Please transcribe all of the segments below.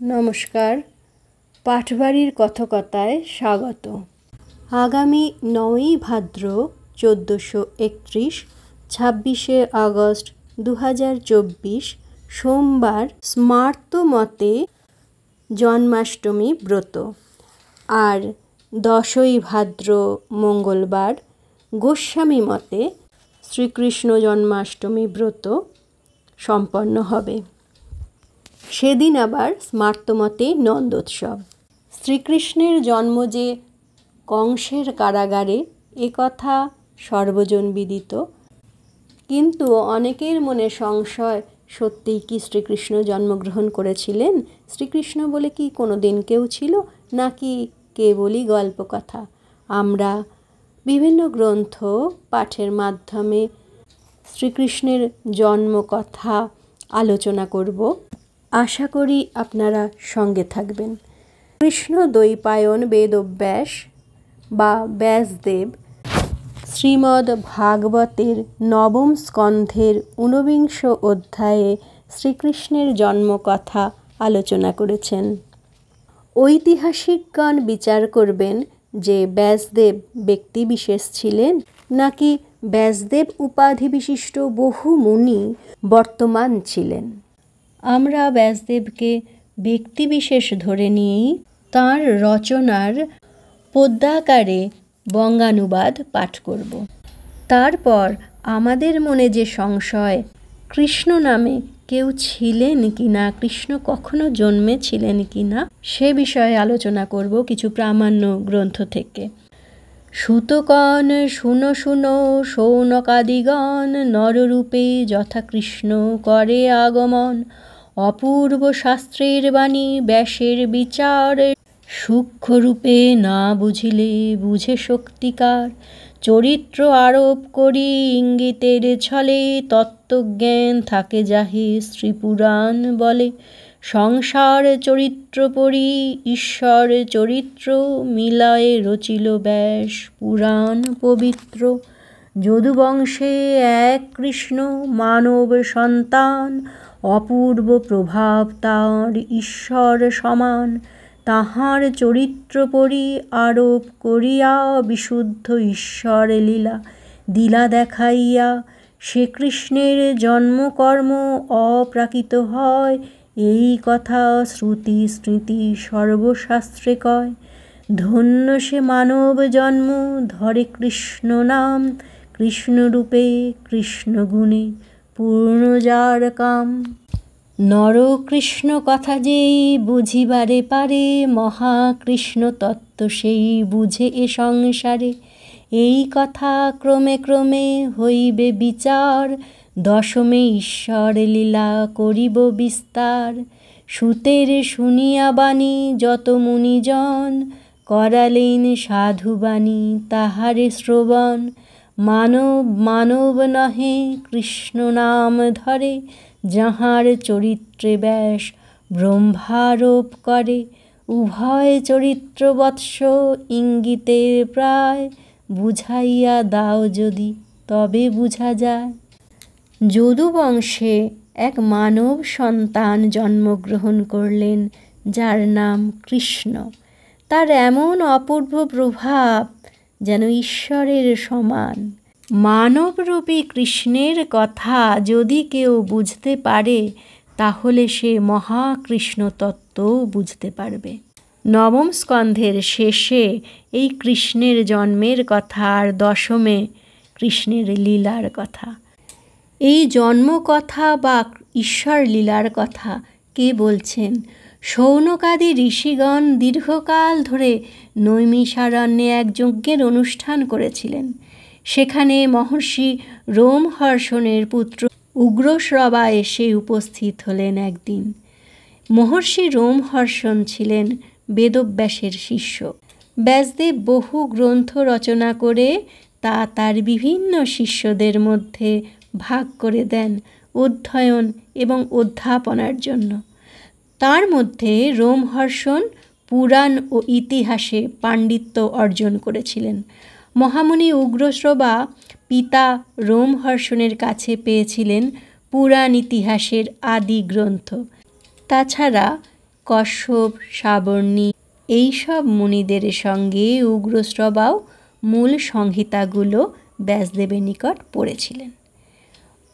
নমস্কার, পাঠবাড়ির কথকতায় স্বাগত। আগামী 9ই ভাদ্র 1431, 26শে আগস্ট 2024 সোমবার স্মার্ত মতে জন্মাষ্টমী ব্রত, আর 10ই ভাদ্র মঙ্গলবার গোস্বামী মতে শ্রীকৃষ্ণ জন্মাষ্টমী ব্রত সম্পন্ন হবে। সেদিন আবার স্মার্তমতে নন্দোৎসব। শ্রীকৃষ্ণের জন্ম যে কংসের কারাগারে, এ কথা সর্বজন বিদিত, কিন্তু অনেকের মনে সংশয়, সত্যিই কি শ্রীকৃষ্ণ জন্মগ্রহণ করেছিলেন? শ্রীকৃষ্ণ বলে কি কোনো দিন কেউ ছিল, নাকি কেবলই গল্প কথা? আমরা বিভিন্ন গ্রন্থ পাঠের মাধ্যমে শ্রীকৃষ্ণের জন্মকথা আলোচনা করব। আশা করি আপনারা সঙ্গে থাকবেন। কৃষ্ণ দ্বৈপায়ন বেদব্যাস বা ব্যাসদেব শ্রীমদ্ ভাগবতের 9ম স্কন্ধের 49 অধ্যায়ে শ্রীকৃষ্ণের জন্মকথা আলোচনা করেছেন। ঐতিহাসিকগণ বিচার করবেন যে ব্যাসদেব ব্যক্তিবিশেষ ছিলেন, নাকি ব্যাসদেব উপাধি বিশিষ্ট বহু মুনি বর্তমান ছিলেন। আমরা ব্যাসদেবকে ব্যক্তিবিশেষ ধরে নিয়েই তাঁর রচনার পদ্যাকারে বঙ্গানুবাদ পাঠ করব। তারপর আমাদের মনে যে সংশয়, কৃষ্ণ নামে কেউ ছিলেন কি না, কৃষ্ণ কখনো জন্মেছিলেন কি না, সে বিষয়ে আলোচনা করব কিছু প্রামাণ্য গ্রন্থ থেকে। সুতগণ শুনো শুনো শৌনকাদিগণ, নররূপে যথা কৃষ্ণ করে আগমন। অপূর্ব শাস্ত্রের বাণী ব্যাসের বিচার, সূক্ষ্মরূপে না বুঝিলে বুঝে শক্তিকার। চরিত্র আরোপ করি ইঙ্গিতের ছলে, তত্ত্বজ্ঞান থাকে যাহে শ্রীপুরাণ বলে। সংসার চরিত্র পড়ি ঈশ্বর চরিত্র, মিলায়ে রচিল ব্যাস পুরাণ পবিত্র। যদুবংশে এক কৃষ্ণ মানব সন্তান, অপূর্ব প্রভাব তাঁর ঈশ্বর সমান। তাঁহার চরিত্র পড়ি আরোপ করিয়া, বিশুদ্ধ ঈশ্বর লীলা দিলা দেখাইয়া। সে কৃষ্ণের জন্মকর্ম অপ্রাকৃত হয়, এই কথা শ্রুতি স্মৃতি সর্বশাস্ত্রে কয়। ধন্য সে মানব জন্ম ধরে কৃষ্ণ নাম, কৃষ্ণরূপে কৃষ্ণগুণে পূর্ণ যার কাম। নর কৃষ্ণ কথা যেই বুঝিবারে পারে, মহাকৃষ্ণ তত্ত্ব সেই বুঝে এ সংসারে। এই কথা ক্রমে ক্রমে হইবে বিচার, দশমে ঈশ্বর লীলা করিব বিস্তার। সুতের শুনিয়া বাণী যত মুনিজন, করালেন সাধুবাণী তাহারে শ্রবণ। মানব মানব নহে কৃষ্ণ নাম ধরে, যাহার চরিত্রে ব্যাস ব্রহ্মারোপ করে। উভয় চরিত্র বৎস ইঙ্গিতের প্রায়, বুঝাইয়া দাও যদি তবে বুঝা যায়। যদুবংশে এক মানব সন্তান জন্মগ্রহণ করলেন, যার নাম কৃষ্ণ। তার এমন অপূর্ব প্রভাব যেন ঈশ্বরের সমান। মানবরূপী কৃষ্ণের কথা যদি কেউ বুঝতে পারে, তাহলে সে মহাকৃষ্ণ তত্ত্বও বুঝতে পারবে। 9ম স্কন্ধের শেষে এই কৃষ্ণের জন্মের কথা, আর 10মে কৃষ্ণের লীলার কথা। এই জন্মকথা বা ঈশ্বর লীলার কথা কে বলছেন? শৌনকাদি ঋষিগণ দীর্ঘকাল ধরে নৈমিষারণ্যে এক যজ্ঞের অনুষ্ঠান করেছিলেন। সেখানে মহর্ষি রোমহর্ষণের পুত্র উগ্রশ্রবা এসে উপস্থিত হলেন একদিন। মহর্ষি রোমহর্ষণ ছিলেন বেদব্যাসের শিষ্য। ব্যাসদেব বহু গ্রন্থ রচনা করে তা তার বিভিন্ন শিষ্যদের মধ্যে ভাগ করে দেন অধ্যয়ন এবং অধ্যাপনার জন্য। তার মধ্যে রোমহর্ষণ পুরাণ ও ইতিহাসে পাণ্ডিত্য অর্জন করেছিলেন। মহামুনি উগ্রশ্রবা পিতা রোমহর্ষণের কাছে পেয়েছিলেন পুরাণ ইতিহাসের আদি গ্রন্থ। তাছাড়া কশ্যপ, সাবর্ণী এইসব মুনিদের সঙ্গে উগ্রশ্রবাও মূল সংহিতাগুলো ব্যাসদেবের নিকট পড়েছিলেন।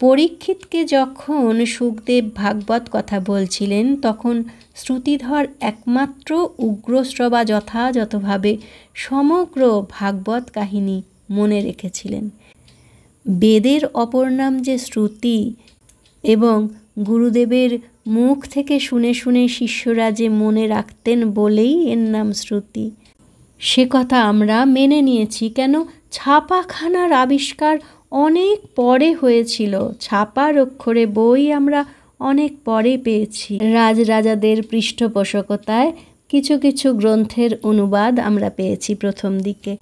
পরীক্ষিতকে যখন শুকদেব ভাগবত কথা বলছিলেন তখন শ্রুতিধর একমাত্র উগ্রশ্রবা যথাযথভাবে সমগ্র ভাগবত কাহিনী মনে রেখেছিলেন। বেদের অপর নাম যে শ্রুতি এবং গুরুদেবের মুখ থেকে শুনে শুনে শিষ্যরা যে মনে রাখতেন বলেই এর নাম শ্রুতি, সে কথা আমরা মেনে নিয়েছি। কেন, ছাপাখানার আবিষ্কার অনেক পরে হয়েছিল, ছাপার অক্ষরে বই আমরা অনেক পরে পেয়েছি। রাজরাজাদের পৃষ্ঠপোষকতায় কিছু কিছু গ্রন্থের অনুবাদ আমরা পেয়েছি প্রথম দিকে।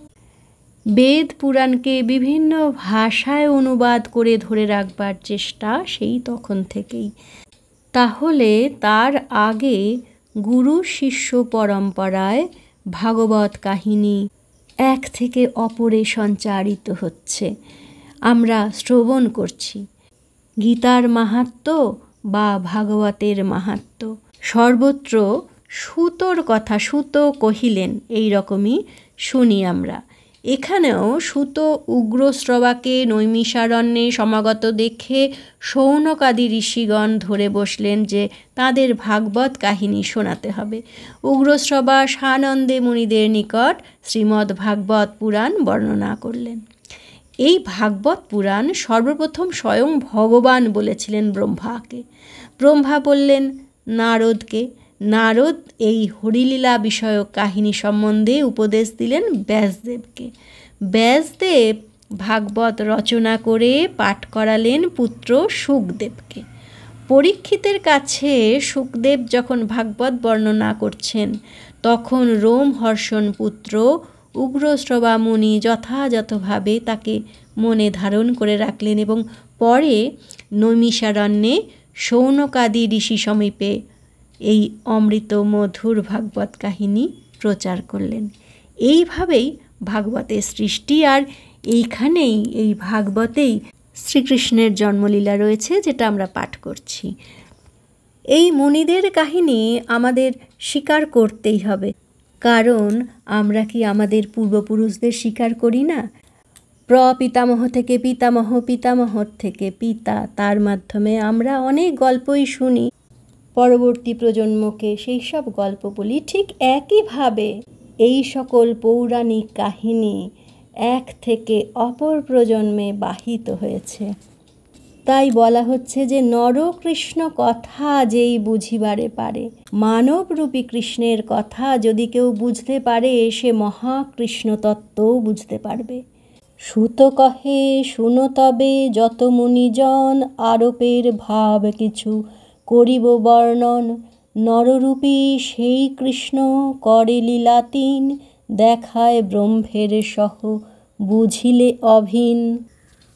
বেদ পুরাণকে বিভিন্ন ভাষায় অনুবাদ করে ধরে রাখবার চেষ্টা সেই তখন থেকেই। তাহলে তার আগে গুরু শিষ্য পরম্পরায় ভাগবত কাহিনী এক থেকে অপরে সঞ্চারিত হচ্ছে, আমরা শ্রবণ করছি। গীতার মাহাত্ম্য বা ভাগবতের মাহাত্ম্য সর্বত্র সুতোর কথা সুতো কহিলেন এই রকমই শুনি আমরা। এখানেও সুত উগ্রশ্রবাকে নৈমিষারণ্যে সমাগত দেখে শৌনকাদি ঋষিগণ ধরে বসলেন যে তাদের ভাগবত কাহিনী শোনাতে হবে। উগ্রশ্রবা সানন্দে মুনিদের নিকট শ্রীমদ্ ভাগবত পুরাণ বর্ণনা করলেন। এই ভাগবত পুরাণ সর্বপ্রথম স্বয়ং ভগবান বলেছিলেন ব্রহ্মাকে। ব্রহ্মা বললেন নারদকে। নারদ এই হরিলীলা বিষয়ক কাহিনী সম্বন্ধে উপদেশ দিলেন ব্যাসদেবকে। ব্যাসদেব ভাগবত রচনা করে পাঠ করালেন পুত্র শুকদেবকে। পরীক্ষিতের কাছে শুকদেব যখন ভাগবত বর্ণনা করছেন তখন রোমহর্ষণ পুত্র উগ্রশ্রবা মুনি যথাযথভাবে তাকে মনে ধারণ করে রাখলেন এবং পরে নৈমিষারণ্যে শৌনকাদি ঋষি সমীপে এই অমৃত মধুর ভাগবত কাহিনী প্রচার করলেন। এইভাবেই ভাগবতের সৃষ্টি, আর এইখানেই এই ভাগবতেই শ্রীকৃষ্ণের জন্মলীলা রয়েছে যেটা আমরা পাঠ করছি। এই মুনিদের কাহিনী আমাদের স্বীকার করতেই হবে, কারণ আমরা কি আমাদের পূর্বপুরুষদের স্বীকার করি না? প্রপিতামহ থেকে পিতামহ, পিতামহর থেকে পিতা, তার মাধ্যমে আমরা অনেক গল্পই শুনি, পরবর্তী প্রজন্মকে সেই সব গল্প বলি। ঠিক একইভাবে এই সকল পৌরাণিক কাহিনী এক থেকে অপর প্রজন্মে বাহিত হয়েছে। তাই বলা হচ্ছে যে নরকৃষ্ণ কথা যেই বুঝিবারে পারে, মানবরূপী কৃষ্ণের কথা যদি কেউ বুঝতে পারে সে মহাকৃষ্ণ তত্ত্বও বুঝতে পারবে। সুত কহে শুনো তবে যত মুনিজন, আরোপের ভাব কিছু করিব বর্ণন। নররূপী সেই কৃষ্ণ করে লীলাতীন, দেখায় ব্রহ্মের সহ বুঝিলে অভিন।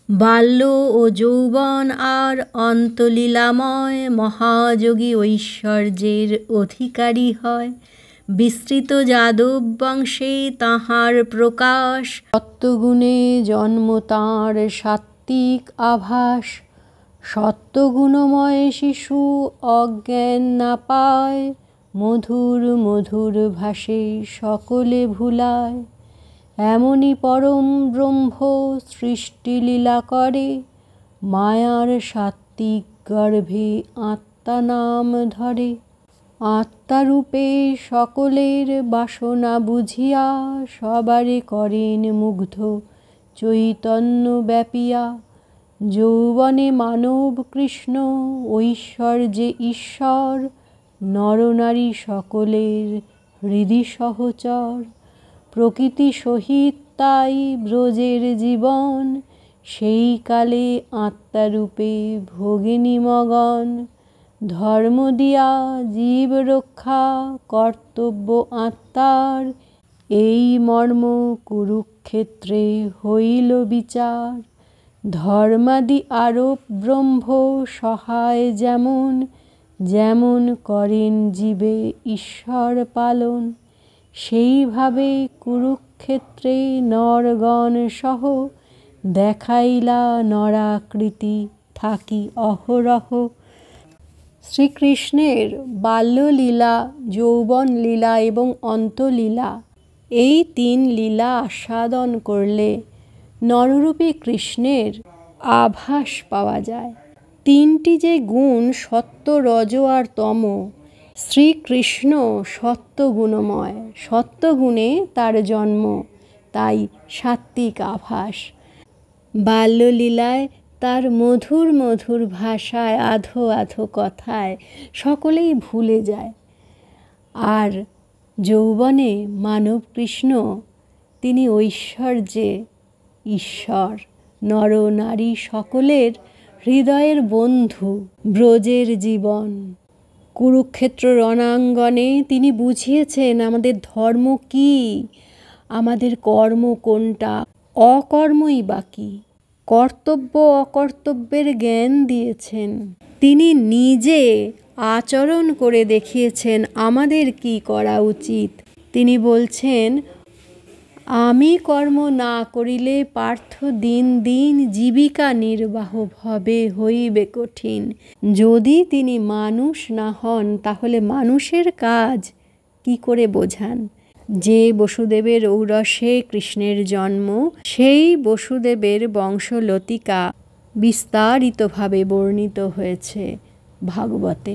বাল্য ও যৌবন আর অন্তলীলাময়, মহাযোগী ঐশ্বর্যের অধিকারী হয়। বিস্তৃত যাদব বংশে তাঁহার প্রকাশ, সত্যগুণে জন্ম তাঁর সাত্ত্বিক আভাস। সত্যগুণময় শিশু অজ্ঞান না পায়, মধুর মধুর ভাষে সকলে ভুলায়। এমনি পরম ব্রহ্ম সৃষ্টিলীলা করে, মায়ার সাত্ত্বিক গর্ভে আত্মা নাম ধরে। আত্মারূপে সকলের বাসনা বুঝিয়া, সবারে করেন মুগ্ধ চৈতন্য ব্যাপিয়া। যৌবনে মানব কৃষ্ণ, ঐশ্বর্যে ঈশ্বর, নরনারী সকলের হৃদি সহচর। প্রকৃতি সহিত তাই ব্রজের জীবন, সেই কালে আত্মারূপে ভগিনী মগন। ধর্ম দিয়া জীব রক্ষা কর্তব্য আত্মার, এই মর্ম কুরুক্ষেত্রে হইল বিচার। ধর্মাদি আরোপ ব্রহ্ম সহায় যেমন, যেমন করেন জীবে ঈশ্বর পালন। সেইভাবে কুরুক্ষেত্রে নরগণ সহ, দেখাইলা নরাকৃতি থাকি অহরহ। শ্রীকৃষ্ণের বাল্যলীলা, যৌবন লীলা এবং অন্তলীলা, এই 3 লীলা আস্বাদন করলে নররূপী কৃষ্ণের আভাস পাওয়া যায়। 3টি যে গুণ, সত্ত্ব, রজ আর তম, শ্রীকৃষ্ণ সত্ত্বগুণময়, সত্ত্বগুণে তার জন্ম, তাই সাত্ত্বিক আভাস। বাল্যলীলায় তার মধুর মধুর ভাষায়, আধো আধো কথায় সকলেই ভুলে যায়। আর যৌবনে মানব কৃষ্ণ, তিনি ঐশ্বর্যে ঈশ্বর, নর নারী সকলের হৃদয়ের বন্ধু। ব্রজের জীবন, কুরুক্ষেত্র রণাঙ্গনে তিনি বুঝিয়েছেন আমাদের ধর্ম কি, আমাদের কর্ম কোনটা, অকর্মই বা কি, কর্তব্য অকর্তব্যের জ্ঞান দিয়েছেন। তিনি নিজে আচরণ করে দেখিয়েছেন আমাদের কি করা উচিত। তিনি বলছেন, আমি কর্ম না করিলে পার্থ দিন দিন জীবিকা নির্বাহ ভবে হইবে কঠিন। যদি তিনি মানুষ না হন তাহলে মানুষের কাজ কি করে বোঝান? যে বসুদেবের ঔরসে কৃষ্ণের জন্ম, সেই বসুদেবের বংশলতিকা বিস্তারিতভাবে বর্ণিত হয়েছে ভাগবতে।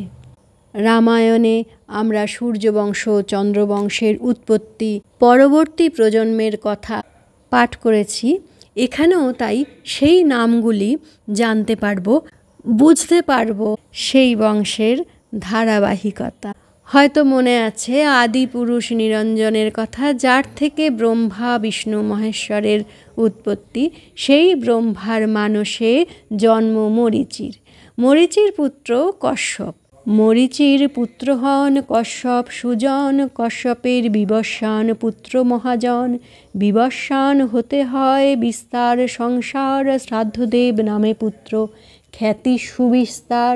রামায়ণে আমরা সূর্যবংশ, চন্দ্রবংশের উৎপত্তি, পরবর্তী প্রজন্মের কথা পাঠ করেছি। এখানেও তাই সেই নামগুলি জানতে পারব, বুঝতে পারব সেই বংশের ধারাবাহিকতা। হয়তো মনে আছে আদিপুরুষ নিরঞ্জনের কথা, যার থেকে ব্রহ্মা বিষ্ণু মহেশ্বরের উৎপত্তি। সেই ব্রহ্মার মানসে জন্ম মরীচির। মরীচির পুত্র কশ্যপ। মরীচির পুত্র হন কশ্যপ সুজন। কশ্যপের বিবস্বান পুত্র মহাজন। বিবস্বান হতে হয় বিস্তার সংসার। শ্রাদ্ধদেব নামে পুত্র, খ্যাতি সুবিস্তার।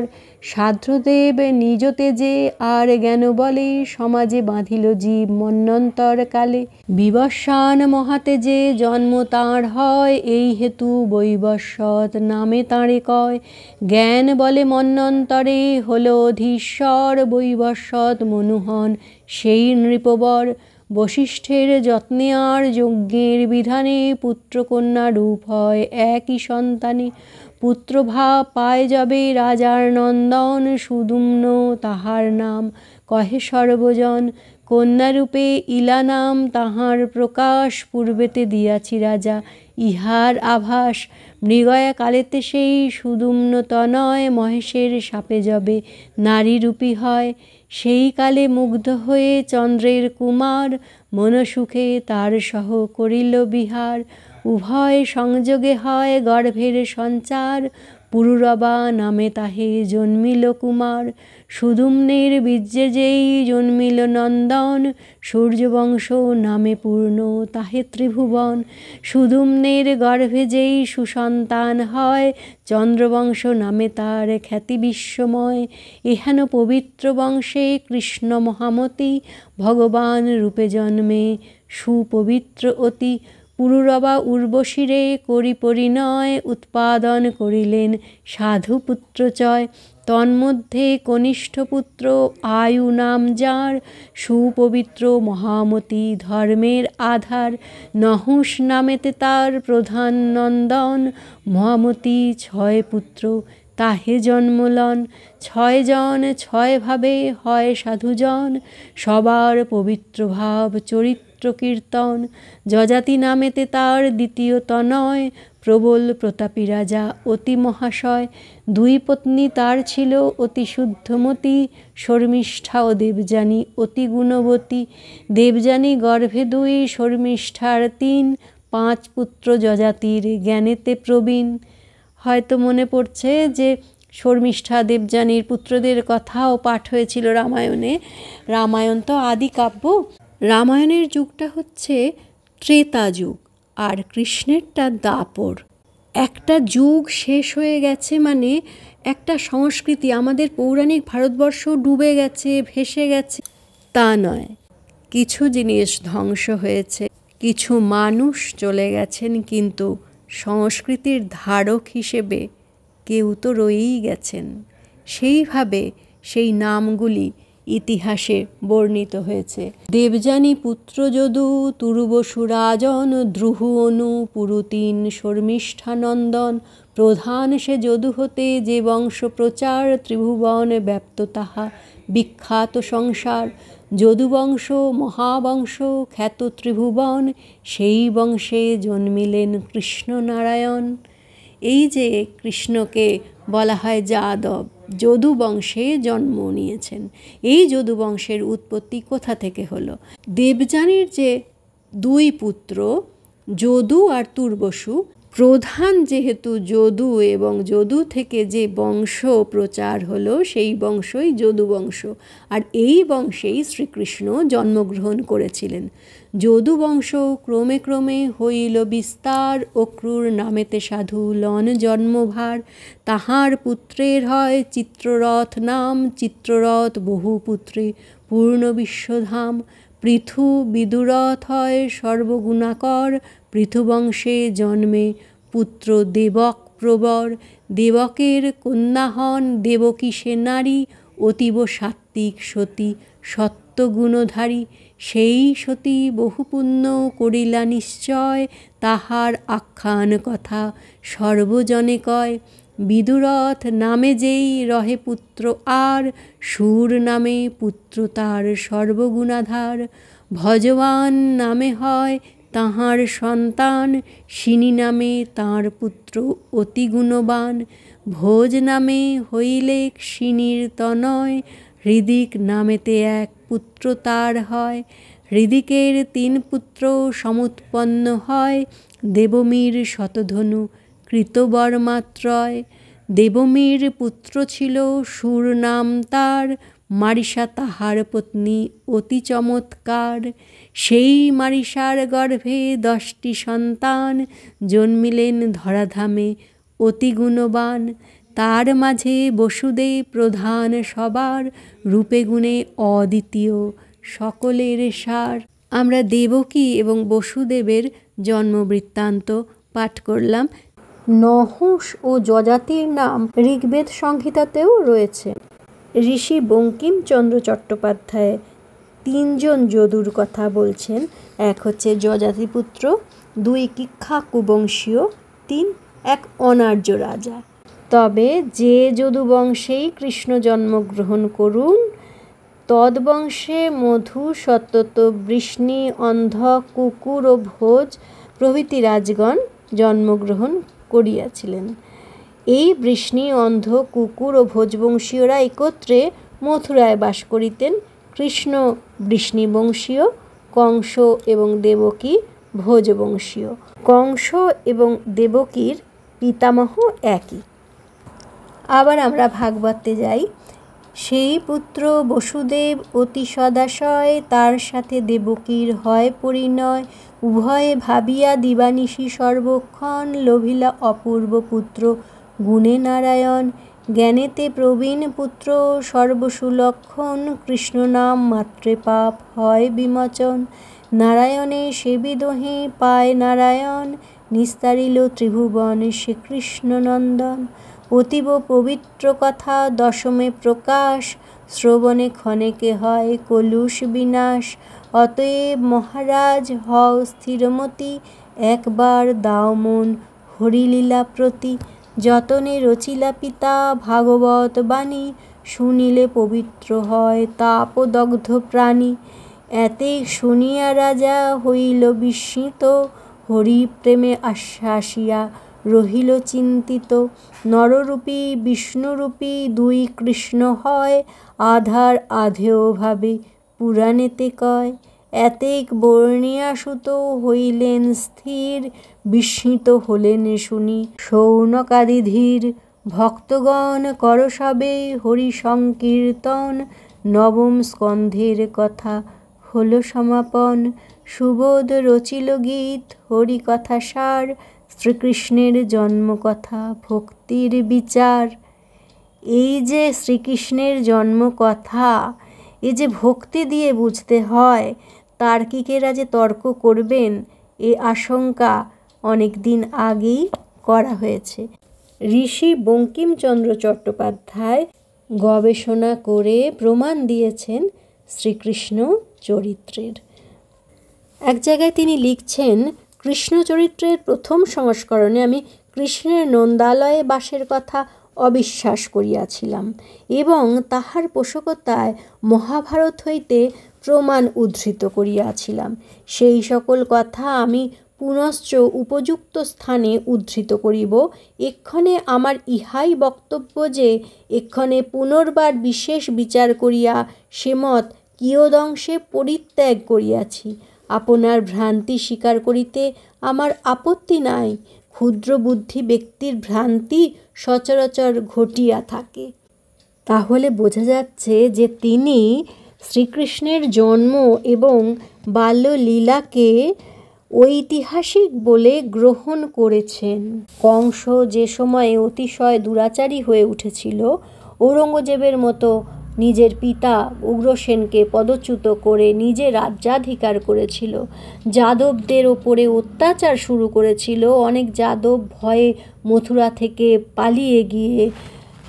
শ্রাদ্ধদেব নিজ তেজে আর জ্ঞান বলে, সমাজে বাঁধিল জীব মন্বন্তর কালে। বিবস্বান মহাতেজে জন্ম তাঁর হয়, এই হেতু বৈবস্বত নামে তাঁরে কয়। জ্ঞান বলে মন্বন্তরে হলো অধীশ্বর, বৈবস্বত মনুহন সেই নৃপবর। বশিষ্ঠের যত্নে আর যজ্ঞের বিধানে, পুত্রকন্যা রূপ হয় একই সন্তানে। পুত্রভাব পায় যবে রাজার নন্দন, সুদুম্ন তাহার নাম কহে সর্বজন। কন্যারূপে ইলা নাম তাহার প্রকাশ, পূর্বেতে দিয়াছি রাজা ইহার আভাস। মৃগয়া কালেতে সেই সুদুম্ন তনয়, মহেশের শাপে যবে নারীরূপী হয়। সেই কালে মুগ্ধ হয়ে চন্দ্রের কুমার, মনসুখে তার সহ করিল বিহার। উভয় সংযোগে হয় গর্ভের সঞ্চার, পুরুরবা নামে তাহে জন্মিল কুমার। সুদুম্নের বীর্যে যেই জন্মিল নন্দন, সূর্যবংশ নামে পূর্ণ তাহে ত্রিভুবন। সুদুম্নের গর্ভে যেই সুসন্তান হয়, চন্দ্রবংশ নামে তার খ্যাতি বিশ্বময়। এহেন পবিত্র বংশে কৃষ্ণ মহামতি, ভগবান রূপে জন্মে সুপবিত্র অতি। পুরুরবা উর্বশীরে করি পরিণয়, উৎপাদন করিলেন সাধুপুত্রচয়। তন্মধ্যে কনিষ্ঠ পুত্র আয়ু নাম যার, সুপবিত্র মহামতি ধর্মের আধার। নহুষ নামেতে তার প্রধান নন্দন, মহামতি 6 পুত্র তাহে জন্মলন। 6 জন 6 ভাবে হয় সাধুজন, সবার পবিত্র ভাব চরিত্র কীর্তন। যযাতি নামেতে তার দ্বিতীয় তনয়, প্রবল প্রতাপী রাজা অতি মহাশয়। 2 পত্নী তার ছিল অতি শুদ্ধমতী, শর্মিষ্ঠা ও দেবযানী অতি গুণবতী। দেবযানী গর্ভে 2, শর্মিষ্ঠার 3, 5 পুত্র যযাতির জ্ঞানেতে প্রবীণ। হয়তো মনে পড়ছে যে শর্মিষ্ঠা দেবযানীর পুত্রদের কথাও পাঠ হয়েছিল রামায়ণে। রামায়ণ তো আদি কাব্য। রামায়ণের যুগটা হচ্ছে ত্রেতা যুগ, আর কৃষ্ণেরটা দাপর। একটা যুগ শেষ হয়ে গেছে মানে একটা সংস্কৃতি, আমাদের পৌরাণিক ভারতবর্ষ ডুবে গেছে, ভেসে গেছে তা নয়। কিছু জিনিস ধ্বংস হয়েছে, কিছু মানুষ চলে গেছেন, কিন্তু সংস্কৃতির ধারক হিসেবে কেউ তো রয়েই গেছেন। সেইভাবে সেই নামগুলি ইতিহাসে বর্ণিত হয়েছে। দেবযানী পুত্র যদু, তুরুবসু রাজন, দ্রুহু অনু, পুরুতিন, শর্মিষ্ঠানন্দন। প্রধান সে যদু হতে যে বংশ প্রচার, ত্রিভুবন ব্যাপ্ত তাহা বিখ্যাত সংসার। যদুবংশ মহাবংশ খ্যাত ত্রিভুবন, সেই বংশে জন্মিলেন কৃষ্ণনারায়ণ। এই যে কৃষ্ণকে বলা হয় যাদব, যদু বংশে জন্ম নিয়েছেন। এই যদু বংশের উৎপত্তি কোথা থেকে হলো? দেবযানীর যে দুই পুত্র যদু আর তুর্বসু, প্রধান যেহেতু যদু এবং যদু থেকে যে বংশ প্রচার হলো সেই বংশই যদু বংশ, আর এই বংশেই শ্রীকৃষ্ণ জন্মগ্রহণ করেছিলেন। যদু বংশ ক্রমে ক্রমে হইল বিস্তার, অক্রূর নামেতে সাধু লন জন্মভার। তাহার পুত্রের হয় চিত্ররথ নাম, চিত্ররথ বহু পুত্রে পূর্ণ বিশ্বধাম। পৃথু বিদুরথ হয় সর্বগুণাকর, পৃথুবংশে জন্মে পুত্র দেবক প্রবর। দেবকের কন্যা হন দেবকী সে নারী, অতীব সাত্ত্বিক সতী সত্যগুণধারী। সেই সতী বহুপুণ্য করিলা নিশ্চয়, তাহার আখ্যান কথা সর্বজনে কয়। বিদুরথ নামে যেই রহে পুত্র আর, সুর নামে পুত্র তার সর্বগুণাধার। ভজবান নামে হয় তাহার সন্তান, সিনি নামে তাঁর পুত্র অতি গুণবান। ভোজ নামে হইলেক সিনির তনয়, হৃদিক নামেতে এক পুত্র তার হয়। হৃদিকের 3 পুত্র সমুৎপন্ন হয়, দেবমীর শতধনু কৃতবর্মাত্রয়। দেবমীর পুত্র ছিল সুর নাম তার, মারিসা তাহার পত্নী অতি চমৎকার। সেই মারিসার গর্ভে 10টি সন্তান, জন্মিলেন ধরাধামে অতি গুণবান। তার মাঝে বসুদেব প্রধান সবার, রূপে গুণে অদ্বিতীয় সকলের সার। আমরা দেবকী এবং বসুদেবের জন্মবৃত্তান্ত পাঠ করলাম। নহুষ ও যযাতির নাম ঋগ্বেদ সংহিতাতেও রয়েছে। ঋষি বঙ্কিমচন্দ্র চট্টোপাধ্যায় 3 জন যদুর কথা বলছেন। এক হচ্ছে যযাতিপুত্র, 2 কিক্ষ্বাকু বংশীয়, 3 এক অনার্য রাজা। তবে যে যদু বংশেই কৃষ্ণ জন্মগ্রহণ করুন, তদ্বংশে মধু, সত্যত, বৃষ্ণি, অন্ধ, কুকুর ও ভোজ প্রভৃতি রাজগণ জন্মগ্রহণ করিয়াছিলেন। এই বৃষ্ণি, অন্ধ, কুকুর ও ভোজবংশীয়রা একত্রে মথুরায় বাস করিতেন। কৃষ্ণ বৃষ্ণিবংশীয়, কংস এবং দেবকী ভোজবংশীয়। কংস এবং দেবকীর পিতামহ একই। আবার আমরা ভাগবতে যাই। সেই পুত্র বসুদেব অতি সদাশয়, তার সাথে দেবকীর হয় পরিণয়। উভয়ে ভাবিয়া দিবানিশি সর্বক্ষণ, লোভিলা অপূর্ব পুত্র গুণে নারায়ণ। জ্ঞানেতে প্রবীণ পুত্র সর্বসুলক্ষণ, কৃষ্ণ নাম মাত্রে পাপ হয় বিমোচন। নারায়ণে সেবিদোহে পায় নারায়ণ, নিস্তারিল ত্রিভুবন সে কৃষ্ণনন্দন। অতীব পবিত্র কথা 10মে প্রকাশ, শ্রবণে ক্ষণেকে হয় কলুষ বিনাশ। অতএব মহারাজ হও স্থিরমতি, একবার দাও মন হরিলীলা প্রতি। যতনে রচিলা পিতা ভাগবত বাণী, শুনিলে পবিত্র হয় তাপদগ্ধ প্রাণী। এতে শুনিয়া রাজা হইল বিস্মিত, হরি প্রেমে আশ্বাসিয়া রহিল চিন্তিত। নররূপী বিষ্ণুরূপী 2 কৃষ্ণ হয়, আধার আধেয় ভাবে পুরাণেতে কয়। এতেক বর্ণিয়া সুত হইলেন স্থির, বিস্মিত হলেন শুনি শৌনকাদি ধীর। ভক্তগণ কর সবে হরি সংকীর্তন, 9ম স্কন্ধের কথা হলো সমাপন। সুবোধ রচিল গীত হরি কথা সার, শ্রীকৃষ্ণের জন্মকথা ভক্তির বিচার। এই যে শ্রীকৃষ্ণের জন্মকথা, এই যে ভক্তি দিয়ে বুঝতে হয়, তার্কিকেরা যে তর্ক করবেন এ আশঙ্কা অনেক দিন আগেই করা হয়েছে। ঋষি বঙ্কিমচন্দ্র চট্টোপাধ্যায় গবেষণা করে প্রমাণ দিয়েছেন শ্রীকৃষ্ণ চরিত্রের। এক জায়গায় তিনি লিখছেন, কৃষ্ণ চরিত্রের প্রথম সংস্করণে আমি কৃষ্ণের নন্দালয়ে বাসের কথা অবিশ্বাস করিয়াছিলাম এবং তাহার পোষকতায় মহাভারত হইতে প্রমাণ উদ্ধৃত করিয়াছিলাম। সেই সকল কথা আমি পুনশ্চ উপযুক্ত স্থানে উদ্ধৃত করিব। এক্ষণে আমার ইহাই বক্তব্য যে এক্ষণে পুনর্বার বিশেষ বিচার করিয়া সেমত কিয়দংশে পরিত্যাগ করিয়াছি। আপনার ভ্রান্তি স্বীকার করিতে আমার আপত্তি নাই। ক্ষুদ্র বুদ্ধি ব্যক্তির ভ্রান্তি সচরাচর ঘটিয়া থাকে। তাহলে বোঝা যাচ্ছে যে তিনি শ্রীকৃষ্ণের জন্ম এবং বাল্যলীলাকে ঐতিহাসিক বলে গ্রহণ করেছেন। কংস যে সময়ে অতিশয় দুরাচারী হয়ে উঠেছিল, ঔরঙ্গজেবের মতো নিজের পিতা উগ্রসেনকে পদচ্যুত করে নিজে রাজ্যাধিকার করেছিল, যাদবদের ওপরে অত্যাচার শুরু করেছিল, অনেক যাদব ভয়ে মথুরা থেকে পালিয়ে গিয়ে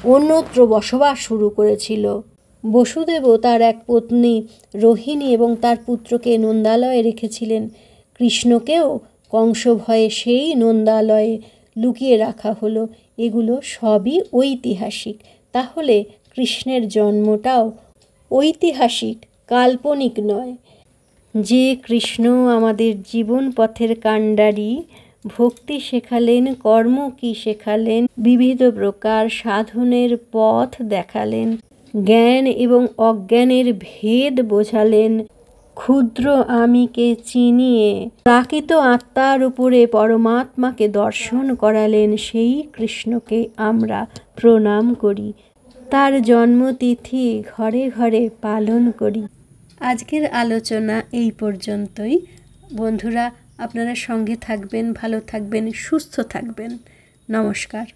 অন্যত্র বসবাস শুরু করেছিল। বসুদেবও তার এক পত্নী রোহিণী এবং তার পুত্রকে নন্দালয়ে রেখেছিলেন। কৃষ্ণকেও কংস ভয়ে সেই নন্দালয়ে লুকিয়ে রাখা হলো। এগুলো সবই ঐতিহাসিক। তাহলে কৃষ্ণের জন্মটাও ঐতিহাসিক, কাল্পনিক নয়। যে কৃষ্ণ আমাদের জীবন পথের কাণ্ডারি, ভক্তি শেখালেন, কর্ম কি শেখালেন, বিবিধ প্রকার সাধনের পথ দেখালেন, জ্ঞান এবং অজ্ঞানের ভেদ বোঝালেন, ক্ষুদ্র আমিকে চিনিয়ে প্রাকৃত আত্মার উপরে পরমাত্মাকে দর্শন করালেন, সেই কৃষ্ণকে আমরা প্রণাম করি, তার জন্মতিথি ঘরে ঘরে পালন করি। আজকের আলোচনা এই পর্যন্তই। বন্ধুরা, আপনারা সঙ্গে থাকবেন, ভালো থাকবেন, সুস্থ থাকবেন। নমস্কার।